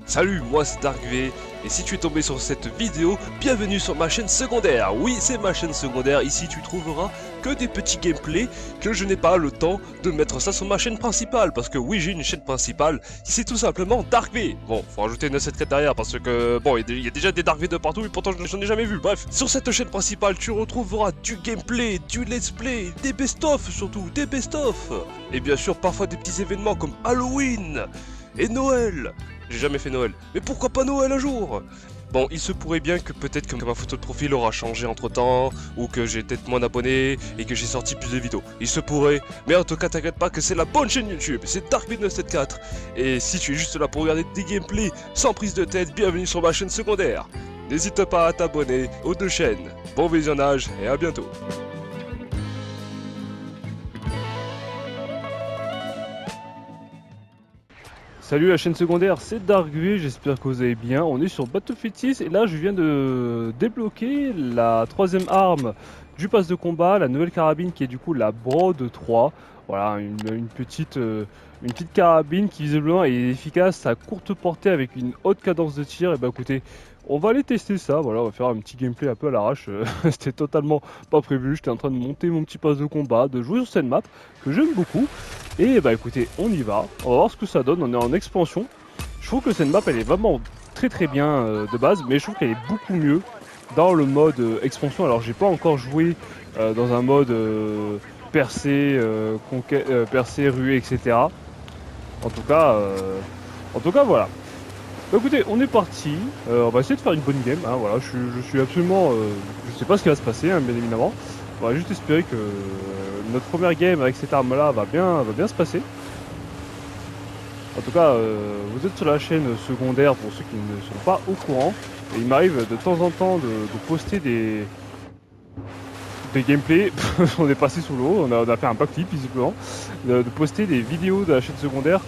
Salut, moi c'est DarkV, et si tu es tombé sur cette vidéo, bienvenue sur ma chaîne secondaire. Oui, c'est ma chaîne secondaire, ici tu trouveras que des petits gameplays que je n'ai pas le temps de mettre ça sur ma chaîne principale, parce que oui, j'ai une chaîne principale, c'est tout simplement DarkV. Bon, faut rajouter une secrétariat parce que, bon, il y a déjà des DarkV de partout, et pourtant je n'en ai jamais vu. Bref, sur cette chaîne principale, tu retrouveras du gameplay, du let's play, des best-of surtout, des best-of, et bien sûr parfois des petits événements comme Halloween et Noël. J'ai jamais fait Noël. Mais pourquoi pas Noël un jour? Bon, il se pourrait bien que peut-être que ma photo de profil aura changé entre temps, ou que j'ai peut-être moins d'abonnés, et que j'ai sorti plus de vidéos. Il se pourrait, mais en tout cas t'inquiète pas que c'est la bonne chaîne YouTube, c'est Dark1974. Et si tu es juste là pour regarder des gameplays sans prise de tête, bienvenue sur ma chaîne secondaire. N'hésite pas à t'abonner aux deux chaînes. Bon visionnage et à bientôt. Salut la chaîne secondaire, c'est DarkV, j'espère que vous allez bien. On est sur Battlefield 6 et là je viens de débloquer la troisième arme du pass de combat, la nouvelle carabine qui est du coup la Broad 3. Voilà, une petite carabine qui visiblement est efficace à courte portée avec une haute cadence de tir. Et bah écoutez, on va aller tester ça, voilà, on va faire un petit gameplay un peu à l'arrache. C'était totalement pas prévu, j'étais en train de monter mon petit pass de combat, de jouer sur cette map que j'aime beaucoup. Et bah écoutez, on y va, on va voir ce que ça donne, on est en expansion. Je trouve que cette map elle est vraiment très bien de base, mais je trouve qu'elle est beaucoup mieux dans le mode expansion. Alors j'ai pas encore joué dans un mode percé, percé, ruée, etc. En tout cas voilà. Bah écoutez, on est parti, on va essayer de faire une bonne game, hein, voilà, je suis absolument, je sais pas ce qui va se passer, hein, bien évidemment. On va juste espérer que notre première game avec cette arme là va bien se passer. En tout cas, vous êtes sur la chaîne secondaire pour ceux qui ne sont pas au courant. Et il m'arrive de temps en temps de poster des gameplays. On est passé sous l'eau, on a fait un backflip visiblement. De poster des vidéos de la chaîne secondaire.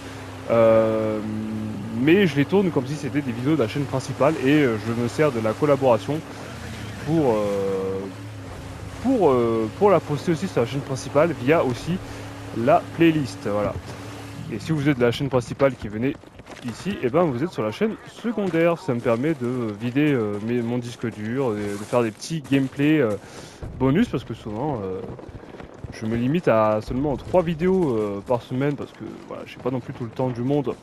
Mais je les tourne comme si c'était des vidéos de la chaîne principale. Et je me sers de la collaboration pour la poster aussi sur la chaîne principale via aussi la playlist. Voilà. Et si vous êtes de la chaîne principale qui venez ici, et ben vous êtes sur la chaîne secondaire. Ça me permet de vider mon disque dur, de faire des petits gameplays bonus parce que souvent je me limite à seulement 3 vidéos par semaine parce que voilà, j'ai pas non plus tout le temps du monde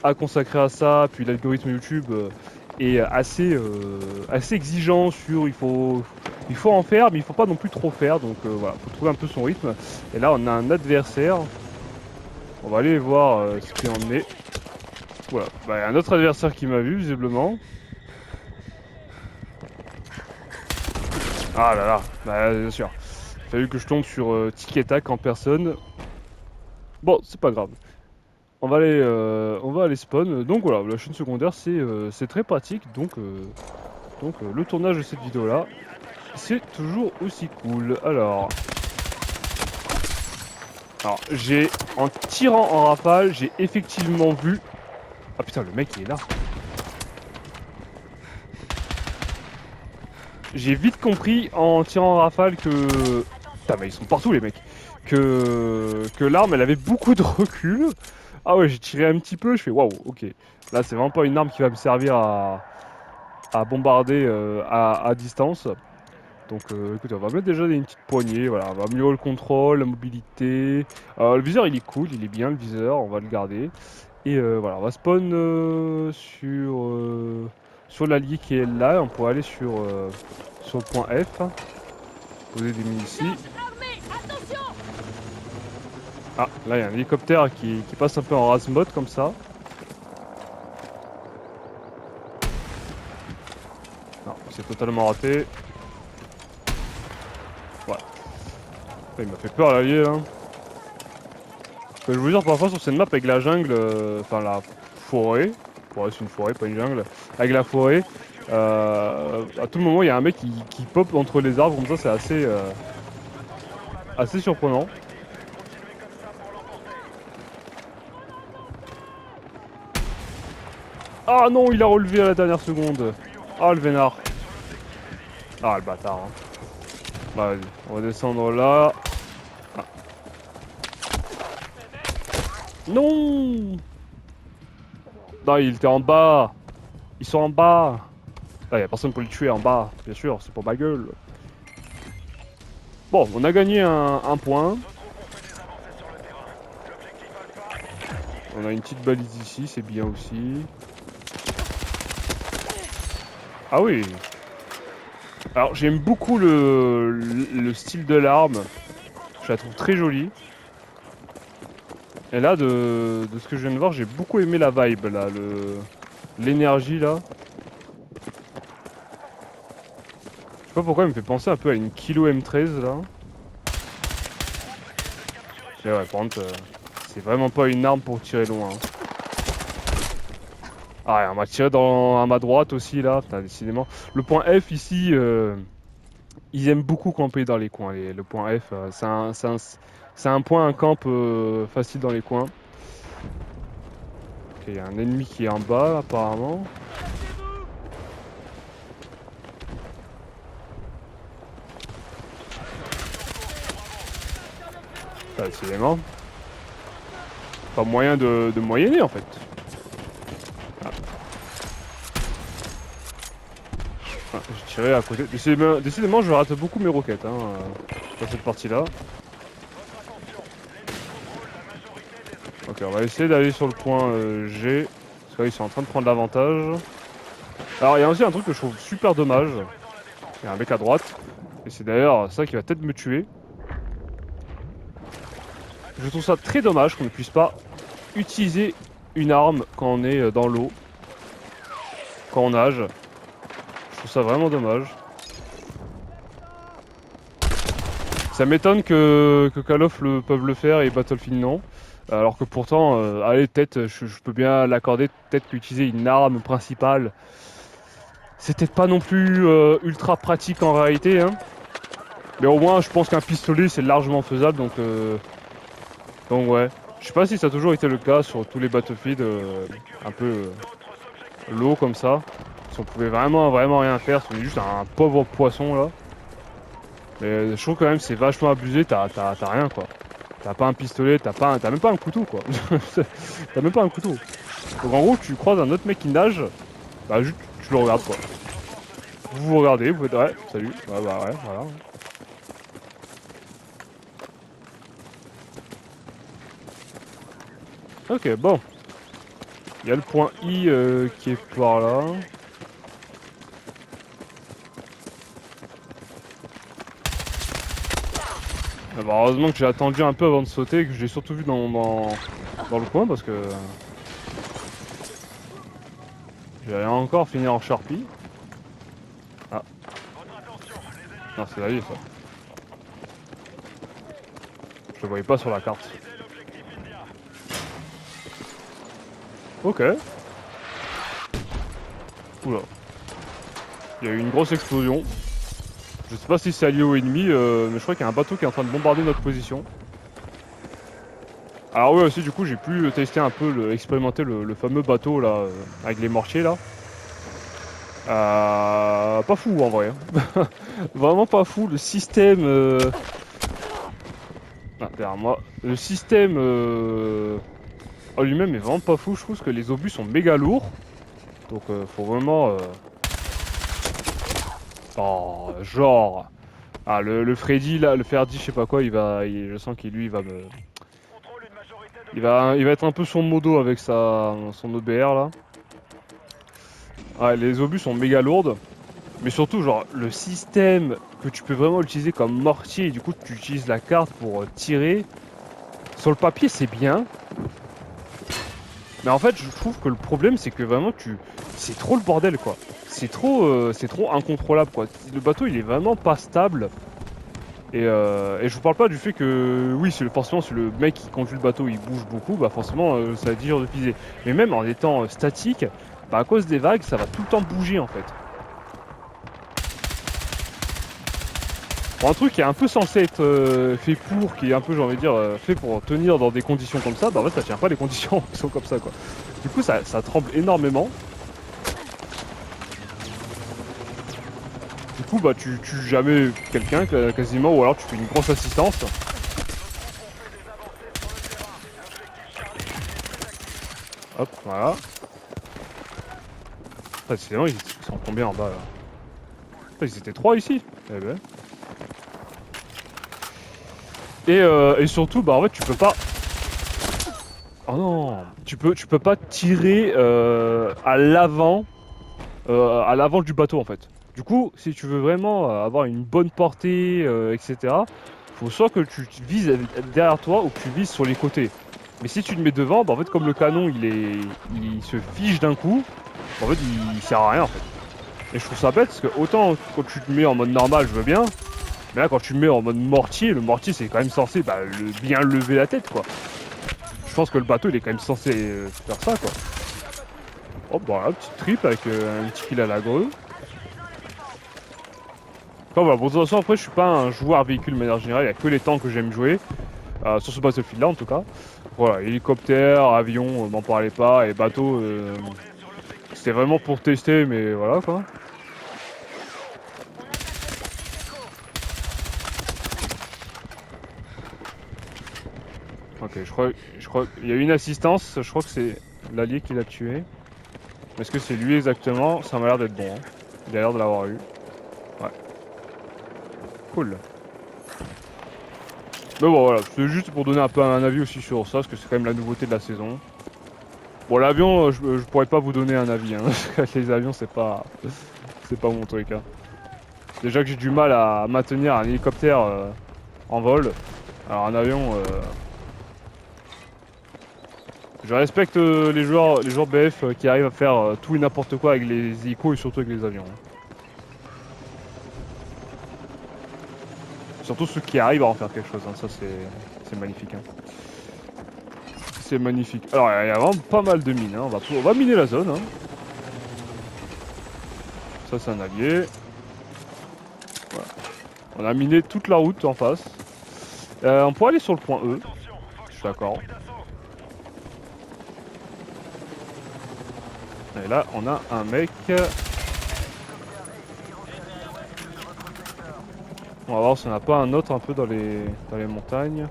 à consacrer à ça. Puis l'algorithme YouTube est assez exigeant sur il faut en faire, mais il faut pas non plus trop faire. Donc voilà, faut trouver un peu son rythme. Et là, on a un adversaire. On va aller voir ce qu'il en est. Voilà, bah, y a un autre adversaire qui m'a vu visiblement. Ah là là, bah bien sûr. Il a fallu que je tombe sur Tic et Tac en personne. Bon, c'est pas grave. On va aller spawn. Donc voilà, la chaîne secondaire c'est très pratique. Donc le tournage de cette vidéo là, c'est toujours aussi cool. Alors j'ai en tirant en rafale, j'ai effectivement vu. Ah putain, le mec il est là. J'ai vite compris en tirant en rafale que. Putain, mais ils sont partout les mecs. Que l'arme elle avait beaucoup de recul. Ah ouais, j'ai tiré un petit peu, je fais waouh, ok. Là c'est vraiment pas une arme qui va me servir à bombarder à distance. Donc écoutez, on va mettre déjà une petite poignée, voilà, on va améliorer le contrôle, la mobilité. Le viseur il est cool, il est bien le viseur, on va le garder. Et voilà, on va spawn sur l'allié qui est là, on pourrait aller sur le point F. Poser des mines ici. Ah, là il y a un hélicoptère qui passe un peu en race mode comme ça. Non, c'est totalement raté. Voilà. Il m'a fait peur l'allié là. Je vous dire parfois sur cette map avec la jungle, enfin la forêt, ouais, c'est une forêt pas une jungle, avec la forêt, à tout moment il y a un mec qui pop entre les arbres comme ça, c'est assez surprenant. Ah non, il a relevé à la dernière seconde. Ah le vénard. Ah le bâtard. Hein. Bah vas-y, on va descendre là. Ah. Non. Non, il était en bas. Ils sont en bas. Ah, y a personne pour les tuer en bas, bien sûr, c'est pour ma gueule. Bon, on a gagné un point. On a une petite balise ici, c'est bien aussi. Ah oui. Alors j'aime beaucoup le style de l'arme. Je la trouve très jolie. Et là, de ce que je viens de voir, j'ai beaucoup aimé la vibe, là, l'énergie, là. Je sais pas pourquoi, il me fait penser un peu à une Kilo M13, là. Et ouais, par contre, c'est vraiment pas une arme pour tirer loin. Hein. Ah, et on m'a tiré à ma droite aussi, là. Putain, décidément. Le point F, ici, ils aiment beaucoup camper dans les coins. Le point F, c'est un point, un camp facile dans les coins. Ok, il y a un ennemi qui est en bas, apparemment. Ah, décidément. Pas moyen de moyenner, en fait. Ah. Ah, j'ai tiré à côté. Décidément, je rate beaucoup mes roquettes, hein, dans cette partie-là. Ok, on va essayer d'aller sur le point G. Parce que là, ils sont en train de prendre l'avantage. Alors, il y a aussi un truc que je trouve super dommage. Il y a un mec à droite. Et c'est d'ailleurs ça qui va peut-être me tuer. Je trouve ça très dommage qu'on ne puisse pas utiliser une arme quand on est dans l'eau. Quand on nage. Je trouve ça vraiment dommage. Ça m'étonne que Call of peuvent le faire et Battlefield non. Alors que pourtant, allez, peut-être, je peux bien l'accorder, peut-être qu'utiliser une arme principale, c'est peut-être pas non plus ultra pratique en réalité. Hein. Mais au moins, je pense qu'un pistolet, c'est largement faisable, donc ouais. Je sais pas si ça a toujours été le cas sur tous les Battlefield, un peu low comme ça. Si on pouvait vraiment rien faire, si on est juste un pauvre poisson là. Mais je trouve quand même c'est vachement abusé, t'as rien quoi. T'as pas un pistolet, t'as même pas un couteau quoi. T'as même pas un couteau. Donc en gros tu croises un autre mec qui nage, bah juste tu le regardes quoi. Vous vous regardez, vous faites ouais, salut, ouais bah ouais, voilà. Ok bon. Il y a le point I qui est par là. Ah bah heureusement que j'ai attendu un peu avant de sauter et que j'ai surtout vu dans le coin parce que j'allais encore finir en charpie. Ah. Non c'est la vie ça. Je le voyais pas sur la carte. Ok. Oula. Il y a eu une grosse explosion. Je sais pas si c'est allié au ennemi, mais je crois qu'il y a un bateau qui est en train de bombarder notre position. Alors oui aussi du coup j'ai pu tester un peu, expérimenter le fameux bateau là, avec les mortiers là. Pas fou en vrai. Hein. Vraiment pas fou, le système... Ah, derrière moi. Le système en lui-même est vraiment pas fou, je trouve que les obus sont méga lourds. Donc faut vraiment... Oh, genre... Ah, le Freddy, là, le Ferdi, je sais pas quoi, je sens qu'il lui, il va me... Il va être un peu son modo avec son OBR, là. Ouais, les obus sont méga lourdes. Mais surtout, genre, le système que tu peux vraiment utiliser comme mortier, et du coup, tu utilises la carte pour tirer. Sur le papier, c'est bien. Mais en fait, je trouve que le problème, c'est que vraiment, c'est trop le bordel, quoi. C'est trop incontrôlable, quoi. Le bateau, il est vraiment pas stable. Et je vous parle pas du fait que, oui, forcément, si le mec qui conduit le bateau, il bouge beaucoup, bah forcément, ça va être dur de viser. Mais même en étant statique, bah à cause des vagues, ça va tout le temps bouger, en fait. Pour un truc qui est un peu censé être fait pour, qui est un peu, j'ai envie de dire, fait pour tenir dans des conditions comme ça, bah en fait, ça tient pas les conditions qui sont comme ça, quoi. Du coup, ça tremble énormément. Du coup, bah tu tues jamais quelqu'un quasiment, ou alors tu fais une grosse assistance. Hop, voilà. Sinon, ils sont combien en bas là? Ils étaient 3 ici. Eh ben. Et surtout, bah en fait, tu peux pas. Oh non, tu peux pas tirer à l'avant du bateau en fait. Du coup, si tu veux vraiment avoir une bonne portée, etc., faut soit que tu vises derrière toi ou que tu vises sur les côtés. Mais si tu le mets devant, bah en fait, comme le canon il se fige d'un coup, en fait, il sert à rien en fait. Et je trouve ça bête parce que autant quand tu te mets en mode normal, je veux bien, mais là quand tu le mets en mode mortier, le mortier c'est quand même censé bien lever la tête quoi. Je pense que le bateau il est quand même censé faire ça quoi. Hop, voilà, petite triple avec un petit kill à la grue. Enfin voilà, bon de toute façon après je suis pas un joueur véhicule de manière générale, il n'y a que les tanks que j'aime jouer. Sur ce Battlefield là en tout cas. Voilà, hélicoptère, avion, m'en parlez pas, et bateau, c'était vraiment pour tester mais voilà quoi. Ok, je crois qu'il y a une assistance, je crois que c'est l'allié qui l'a tué. Est-ce que c'est lui exactement? Ça m'a l'air d'être bon. Hein. Il a l'air de l'avoir eu. Ouais. Cool. Mais bon voilà, c'est juste pour donner un peu un avis aussi sur ça, parce que c'est quand même la nouveauté de la saison. Bon l'avion, je pourrais pas vous donner un avis, hein, parce que les avions c'est pas mon truc. Hein. Déjà que j'ai du mal à maintenir un hélicoptère en vol, alors un avion... Je respecte les joueurs BF qui arrivent à faire tout et n'importe quoi avec les hélicos et surtout avec les avions. Surtout ceux qui arrivent à en faire quelque chose, hein. Ça c'est magnifique. Hein. C'est magnifique. Alors il y a vraiment pas mal de mines, hein. On va miner la zone. Hein. Ça c'est un allié. Voilà. On a miné toute la route en face. On pourrait aller sur le point E. Je suis d'accord. Et là, on a un mec. On va voir si on n'a pas un autre un peu dans les montagnes.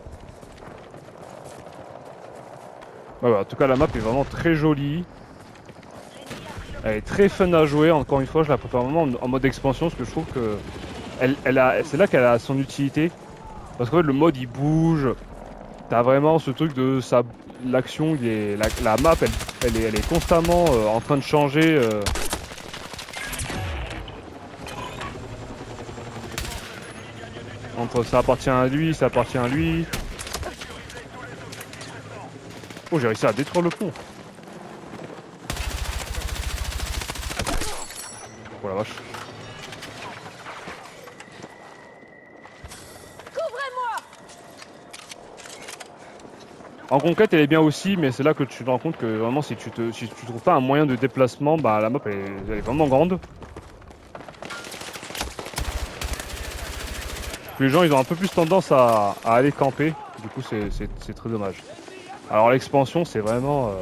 Ouais, en tout cas, la map est vraiment très jolie. Elle est très fun à jouer. Encore une fois, je la préfère vraiment en mode expansion parce que je trouve que c'est là qu'elle a son utilité. Parce qu'en fait, le mode il bouge. T'as vraiment ce truc de l'action, la map, elle est constamment en train de changer. Entre ça appartient à lui, ça appartient à lui. Oh, j'ai réussi à détruire le pont. Oh la vache. En conquête elle est bien aussi, mais c'est là que tu te rends compte que vraiment si tu trouves pas un moyen de déplacement, bah la map elle est vraiment grande. Les gens ils ont un peu plus tendance à aller camper, du coup c'est très dommage. Alors l'expansion c'est vraiment...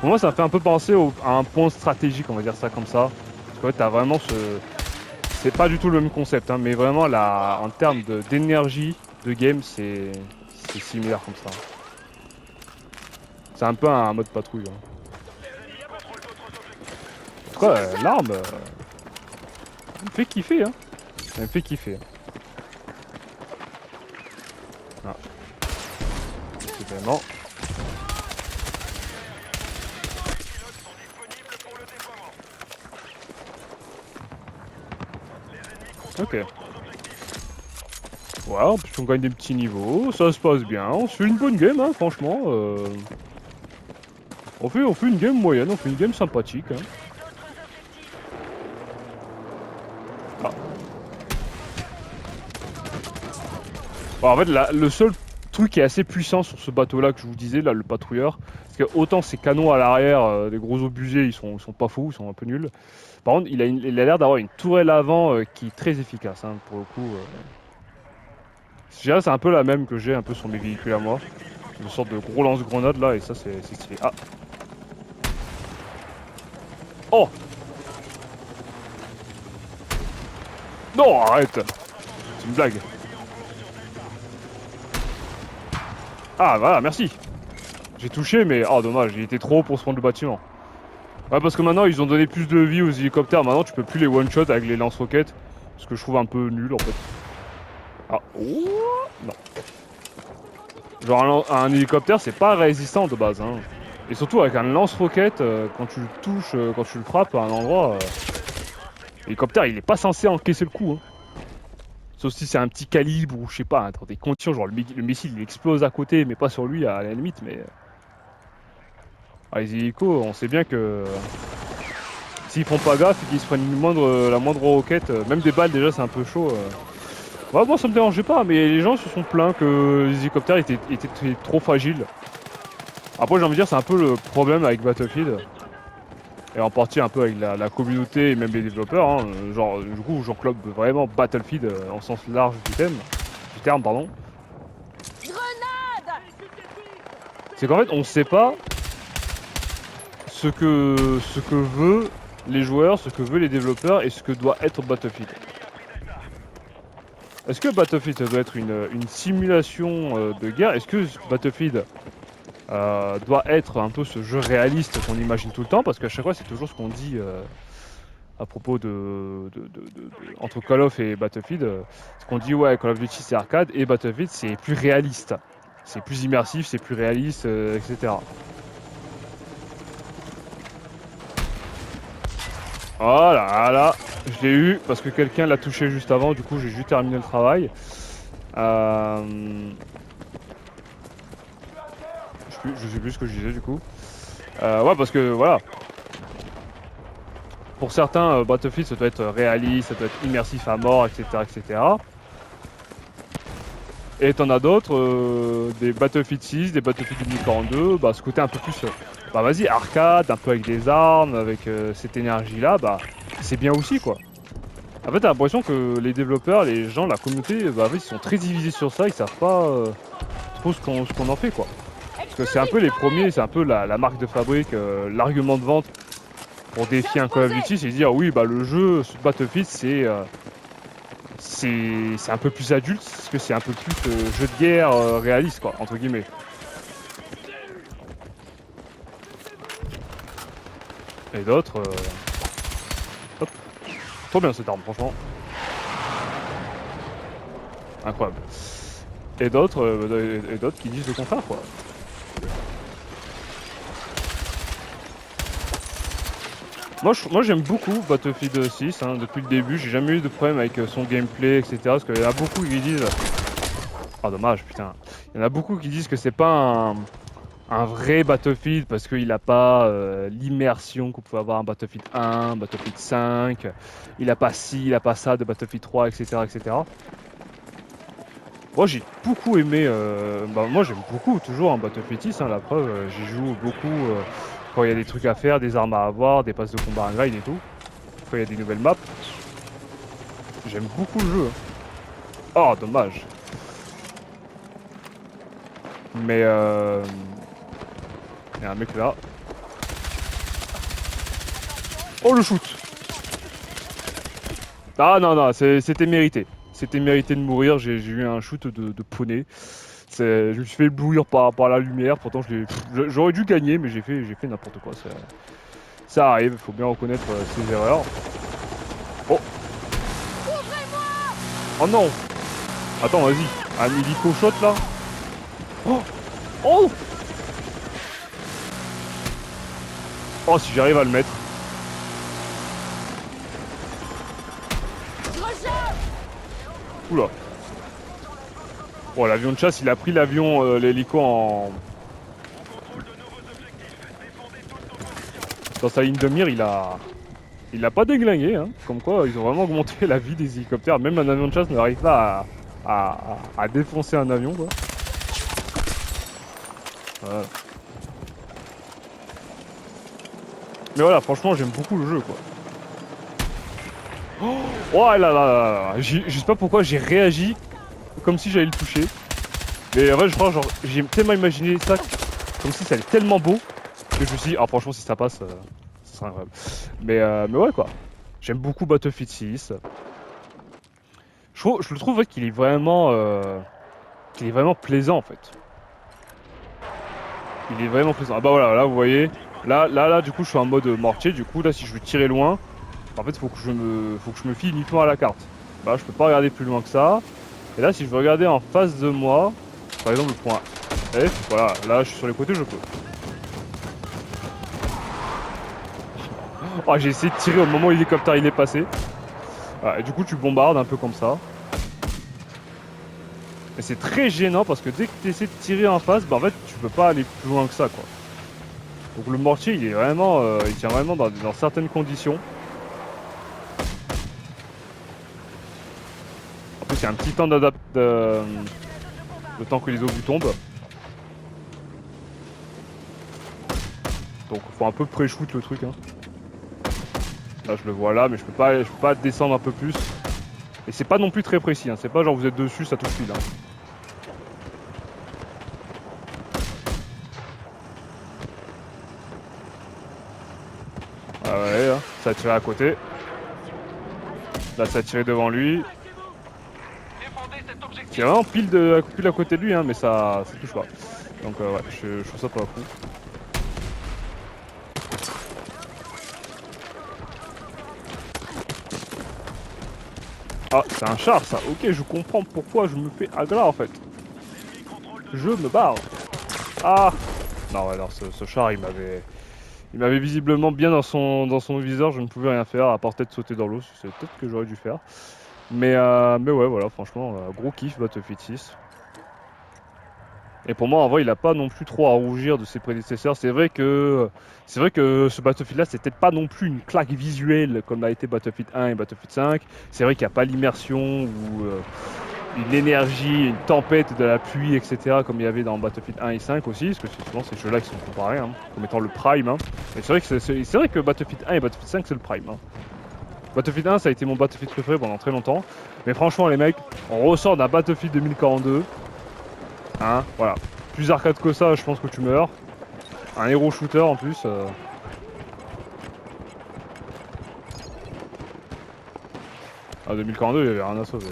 Pour moi ça me fait un peu penser à un point stratégique, on va dire ça comme ça. Parce que ouais, t'as vraiment ce... C'est pas du tout le même concept, hein, mais vraiment là, en termes d'énergie de game c'est similaire comme ça. C'est un peu un mode patrouille. Hein. En tout cas, l'arme, elle me fait kiffer. Hein. Elle me fait kiffer. Ah. C'est vraiment... Ok. Voilà, en plus on gagne des petits niveaux, ça se passe bien, on se fait une bonne game, hein, franchement. On fait une game moyenne, on fait une game sympathique. Hein. Ah. Bon, en fait, le seul truc qui est assez puissant sur ce bateau-là que je vous disais, là, le patrouilleur, c'est que autant ces canons à l'arrière, des gros obusiers, ils sont pas fous, ils sont un peu nuls. Par contre, il a l'air d'avoir une tourelle avant qui est très efficace, hein, pour le coup. Je dirais c'est un peu la même que j'ai un peu sur mes véhicules à moi. Une sorte de gros lance-grenade là, et ça c'est stylé. Ah. Oh. Non, arrête. C'est une blague. Ah voilà, merci. J'ai touché mais... Oh dommage, il était trop haut pour se prendre le bâtiment. Ouais, parce que maintenant ils ont donné plus de vie aux hélicoptères. Maintenant tu peux plus les one-shot avec les lance-roquettes. Ce que je trouve un peu nul en fait. Ah, oh, non. Genre un hélicoptère c'est pas résistant de base. Hein. Et surtout avec un lance-roquette, quand tu le touches, quand tu le frappes à un endroit, l'hélicoptère il est pas censé encaisser le coup. Hein. Sauf si c'est un petit calibre ou je sais pas, hein, dans des conditions, genre le missile il explose à côté mais pas sur lui à la limite. Mais les hélicos, on sait bien que s'ils font pas gaffe et qu'ils se prennent la moindre roquette, même des balles déjà c'est un peu chaud. Ouais, moi ça me dérangeait pas, mais les gens se sont plaints que les hélicoptères étaient trop fragiles. Après j'ai envie de dire c'est un peu le problème avec Battlefield. Et en partie un peu avec la communauté et même les développeurs. Hein. Genre du coup j'englobe vraiment Battlefield en sens large du terme pardon. C'est qu'en fait on sait pas ce que veut les joueurs, ce que veulent les développeurs et ce que doit être Battlefield. Est-ce que Battlefield doit être une simulation de guerre? Est-ce que Battlefield doit être un peu ce jeu réaliste qu'on imagine tout le temps? Parce qu'à chaque fois c'est toujours ce qu'on dit à propos entre Call of et Battlefield. Ce qu'on dit ouais Call of Duty c'est arcade et Battlefield c'est plus réaliste. C'est plus immersif, c'est plus réaliste, etc. Voilà, là, je l'ai eu parce que quelqu'un l'a touché juste avant, du coup j'ai juste terminé le travail. Je sais plus ce que je disais du coup. Ouais parce que voilà. Pour certains, Battlefield ça doit être réaliste, ça doit être immersif à mort, etc. etc. Et t'en as d'autres, des Battlefield 6, des Battlefield 2042, bah ce côté un peu plus, bah vas-y, arcade, un peu avec des armes, avec cette énergie-là, bah c'est bien aussi quoi. En fait t'as l'impression que les développeurs, les gens, la communauté, bah ils sont très divisés sur ça, ils savent pas trop ce qu'on en fait quoi. Parce que c'est un peu les premiers, c'est un peu la marque de fabrique, l'argument de vente pour défier un Call of Duty, c'est dire oui bah le jeu Battlefield c'est un peu plus adulte, parce que c'est un peu plus jeu de guerre réaliste, quoi, entre guillemets. Et d'autres... Hop. Trop bien cette arme, franchement. Incroyable. Et d'autres qui disent le contraire, quoi. Moi j'aime beaucoup Battlefield 6, hein, depuis le début, j'ai jamais eu de problème avec son gameplay, etc. Parce qu'il y en a beaucoup qui disent... Ah dommage, putain. Il y en a beaucoup qui disent que c'est pas un vrai Battlefield parce qu'il a pas l'immersion qu'on pouvait avoir un Battlefield 1, Battlefield 5, il a pas ci, il a pas ça de Battlefield 3, etc. etc. Moi j'ai beaucoup aimé, moi j'aime beaucoup toujours un Battlefield 6, hein, la preuve, j'y joue beaucoup quand il y a des trucs à faire, des armes à avoir, des passes de combat à grind et tout, quand il y a des nouvelles maps. J'aime beaucoup le jeu. Oh dommage. Mais il y a un mec là. Oh le shoot. Ah non, c'était mérité. C'était mérité de mourir, j'ai eu un shoot de poney. Je me suis fait éblouir par la lumière, pourtant j'aurais dû gagner mais j'ai fait n'importe quoi. Ça arrive, faut bien reconnaître ses erreurs. Oh. Oh non. Attends vas-y, un hélico shot là. Oh. Oh. Oh si j'arrive à le mettre. Oula. Oh l'avion de chasse il a pris l'avion, l'hélico en... Dans sa ligne de mire il a pas déglingué hein. Comme quoi ils ont vraiment augmenté la vie des hélicoptères. Même un avion de chasse n'arrive pas à défoncer un avion quoi. Voilà. Mais voilà franchement j'aime beaucoup le jeu quoi. Oh là là là, je sais pas pourquoi j'ai réagi comme si j'allais le toucher. Mais en vrai je crois genre j'ai tellement imaginé ça comme si ça allait tellement beau que je me suis dit ah franchement si ça passe ça sera incroyable. Mais ouais quoi. J'aime beaucoup Battlefield 6. Je le trouve ouais, qu'il est vraiment plaisant en fait. Il est vraiment plaisant. Ah bah voilà là vous voyez Là, du coup, je suis en mode mortier. Du coup, là, si je veux tirer loin, en fait, faut que je me fie uniquement à la carte. Là, je peux pas regarder plus loin que ça. Et là, si je veux regarder en face de moi, par exemple, le point F, voilà, là, je suis sur les côtés, je peux. Oh, j'ai essayé de tirer au moment où l'hélicoptère il est passé. Voilà, et du coup, tu bombardes un peu comme ça. Et c'est très gênant parce que dès que tu essaies de tirer en face, bah en fait, tu peux pas aller plus loin que ça, quoi. Donc le mortier, il est vraiment, il tient vraiment dans certaines conditions. En plus, il y a un petit temps le temps que les obus tombent. Donc, faut un peu pré-shoot le truc, hein. Là, je le vois là, mais je peux pas descendre un peu plus. Et c'est pas non plus très précis, hein. C'est pas genre vous êtes dessus, ça touche pile, hein. Ah ouais, hein. Ça a tiré à côté. Là, ça a tiré devant lui. C'est vraiment pile à côté de lui, hein, mais ça touche pas. Donc ouais, je trouve ça pas fou. Ah, c'est un char ça. Ok, je comprends pourquoi je me fais agla en fait. Je me barre. Ah. Non, ouais, alors ce char, il m'avait visiblement bien dans son viseur. Je ne pouvais rien faire à part peut-être sauter dans l'eau. C'est peut-être que j'aurais dû faire. Mais ouais, voilà, franchement, gros kiff Battlefield 6. Et pour moi, en vrai, il a pas non plus trop à rougir de ses prédécesseurs. C'est vrai que ce Battlefield-là, c'est peut-être pas non plus une claque visuelle comme l'a été Battlefield 1 et Battlefield 5. C'est vrai qu'il n'y a pas l'immersion ou une énergie, une tempête de la pluie, etc. comme il y avait dans Battlefield 1 et 5 aussi, parce que c'est souvent ces jeux-là qui sont comparés, hein, comme étant le prime. Hein. Et c'est vrai que Battlefield 1 et Battlefield 5, c'est le prime. Hein. Battlefield 1, ça a été mon Battlefield préféré pendant très longtemps. Mais franchement, les mecs, on ressort d'un Battlefield 2042. Hein, voilà. Plus arcade que ça, je pense que tu meurs. Un héros shooter en plus. Ah, 2042, il y avait rien à sauver.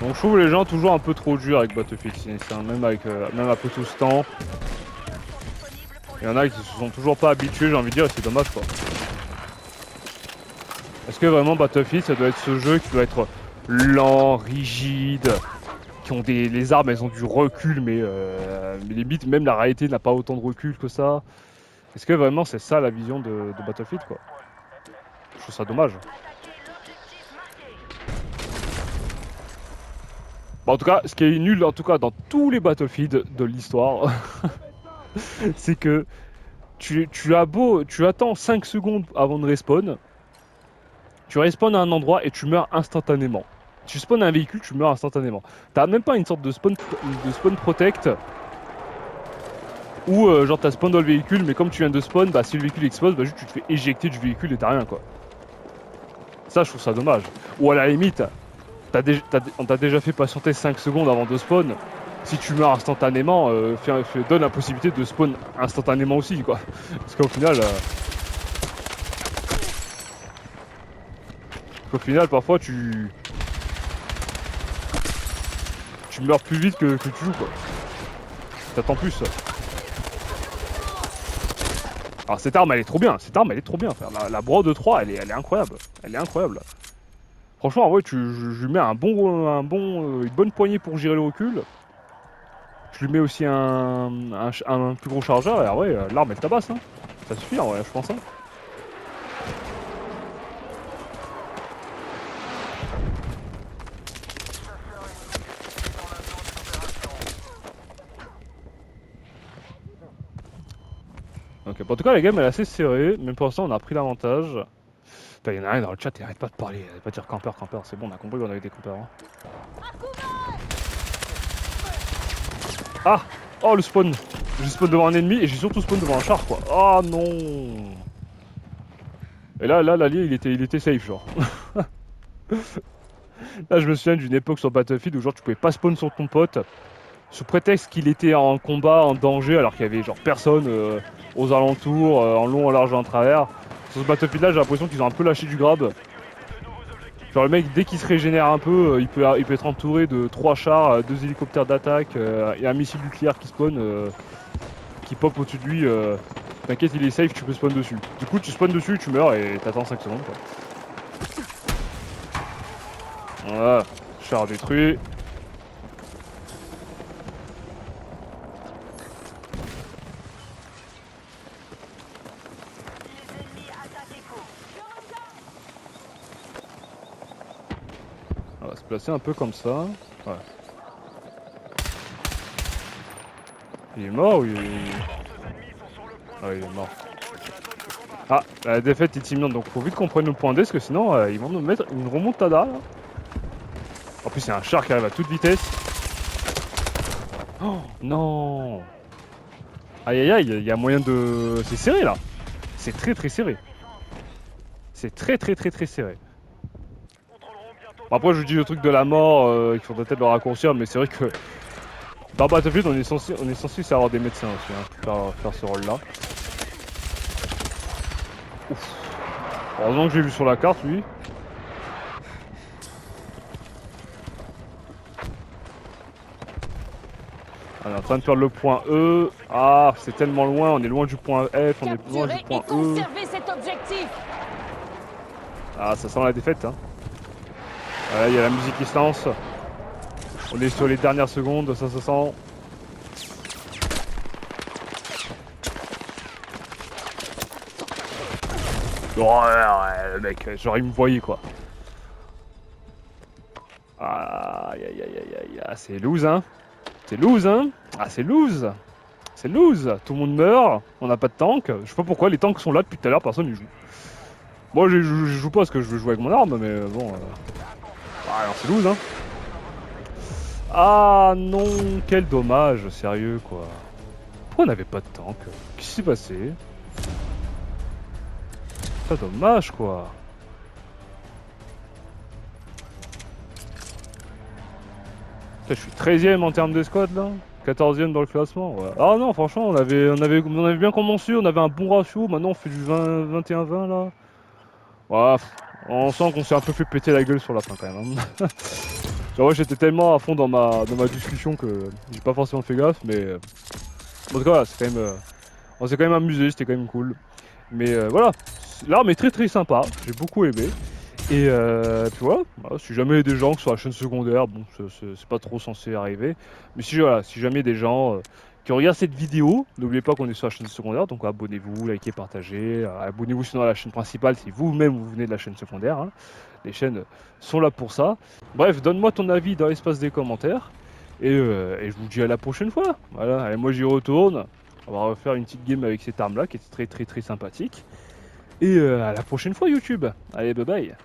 Donc je trouve les gens toujours un peu trop durs avec Battlefield 6, hein, même après tout ce temps. Il y en a qui se sont toujours pas habitués, j'ai envie de dire, et c'est dommage quoi. Est-ce que vraiment Battlefield, ça doit être ce jeu qui doit être lent, rigide, qui ont les armes, elles ont du recul, mais limite même la réalité n'a pas autant de recul que ça. Est-ce que vraiment c'est ça la vision de Battlefield quoi? Je trouve ça dommage. Bon, en tout cas, ce qui est nul en tout cas dans tous les Battlefield de l'histoire, c'est que tu attends 5 secondes avant de respawn, tu respawns à un endroit et tu meurs instantanément. Tu spawns un véhicule, tu meurs instantanément. T'as même pas une sorte de spawn protect où genre t'as spawn dans le véhicule, mais comme tu viens de spawn, bah si le véhicule explose, bah juste tu te fais éjecter du véhicule et t'as rien quoi. Ça, je trouve ça dommage. Ou à la limite, on t'a déjà fait patienter 5 secondes avant de spawn. Si tu meurs instantanément, donne la possibilité de spawn instantanément aussi quoi. Parce qu'au final, parfois tu meurs plus vite que tu joues quoi. T'attends plus. Alors cette arme elle est trop bien, frère. La Bro de 3 elle est incroyable. Elle est incroyable. Franchement en vrai je lui mets une bonne poignée pour gérer le recul. Je lui mets aussi un plus gros chargeur et en vrai l'arme elle tabasse hein. Ça suffit en vrai je pense hein. Ok, bon, en tout cas la game elle est assez serrée, même pour l'instant on a pris l'avantage. Il y en a un dans le chat, il arrête pas de parler, il arrête pas de dire campeur, c'est bon on a compris qu'on avait des campeurs. Hein. Ah. Oh le spawn. J'ai spawn devant un ennemi et j'ai surtout spawn devant un char quoi. Oh non. Et là l'allié il était safe genre. Là je me souviens d'une époque sur Battlefield où genre tu pouvais pas spawn sur ton pote sous prétexte qu'il était en combat, en danger, alors qu'il y avait genre personne aux alentours, en long, en large et en travers. Sur ce Battlefield là j'ai l'impression qu'ils ont un peu lâché du grab. Genre le mec, dès qu'il se régénère un peu, il peut être entouré de 3 chars, 2 hélicoptères d'attaque et un missile nucléaire qui spawn, qui pop au-dessus de lui. T'inquiète, il est safe, tu peux spawn dessus. Du coup, tu spawns dessus, tu meurs et t'attends 5 secondes quoi. Voilà, char détruit. On va se placer un peu comme ça. Ouais. Il est mort ou il est... Ah, il est mort. Ah, la défaite est imminente, donc faut vite qu'on prenne le point D, parce que sinon ils vont nous mettre une remontada là. En plus, il y a un char qui arrive à toute vitesse. Oh non! Aïe aïe aïe, il y a moyen de... C'est serré là! C'est très très serré. C'est très très très très serré. Bon, après, je vous dis le truc de la mort, qu'il faudrait peut-être le raccourcir, mais c'est vrai que dans Battlefield, on est censé avoir des médecins aussi, hein, faire ce rôle-là. Ouf. Heureusement que j'ai vu sur la carte, lui. On est en train de faire le point E. Ah, c'est tellement loin, on est loin du point F, on est loin du point E. Cet objectif. Ah, ça sent la défaite, hein. Voilà, il y a la musique qui se lance. On est sur les dernières secondes, ça sent. Ouais, le mec, genre il me voyait quoi. Aïe aïe aïe aïe aïe, ah, c'est loose hein. C'est loose hein. Ah c'est loose. C'est loose. Tout le monde meurt, on n'a pas de tank. Je sais pas pourquoi les tanks sont là depuis tout à l'heure, personne n'y joue. Moi je joue pas parce que je veux jouer avec mon arme, mais bon. Ah non, c'est loose hein. Ah non, quel dommage, sérieux quoi. Pourquoi on n'avait pas de tank? Qu'est-ce qui s'est passé? C'est dommage quoi. Putain, je suis 13ème en termes d'escouade là. 14ème dans le classement. Ouais. Ah non, franchement, on avait bien commencé, on avait un bon ratio. Maintenant, on fait du 21-20 là. Ouais, on sent qu'on s'est un peu fait péter la gueule sur la fin quand même. Hein. Genre, ouais, j'étais tellement à fond dans ma discussion que j'ai pas forcément fait gaffe, mais en tout cas, c'est quand même, on s'est quand même amusé, c'était quand même cool. Mais voilà, l'arme est très très sympa, j'ai beaucoup aimé. Et puis voilà, si jamais il y a des gens qui sont sur la chaîne secondaire, bon, c'est pas trop censé arriver. Mais si jamais il y a des gens qui regardent cette vidéo, n'oubliez pas qu'on est sur la chaîne secondaire, donc abonnez-vous, likez, partagez. Abonnez-vous sinon à la chaîne principale si vous-même vous venez de la chaîne secondaire. Hein. Les chaînes sont là pour ça. Bref, donne-moi ton avis dans l'espace des commentaires. Et je vous dis à la prochaine fois. Voilà, allez, moi j'y retourne. On va refaire une petite game avec cette arme-là qui est très très très sympathique. Et à la prochaine fois YouTube. Allez, bye bye.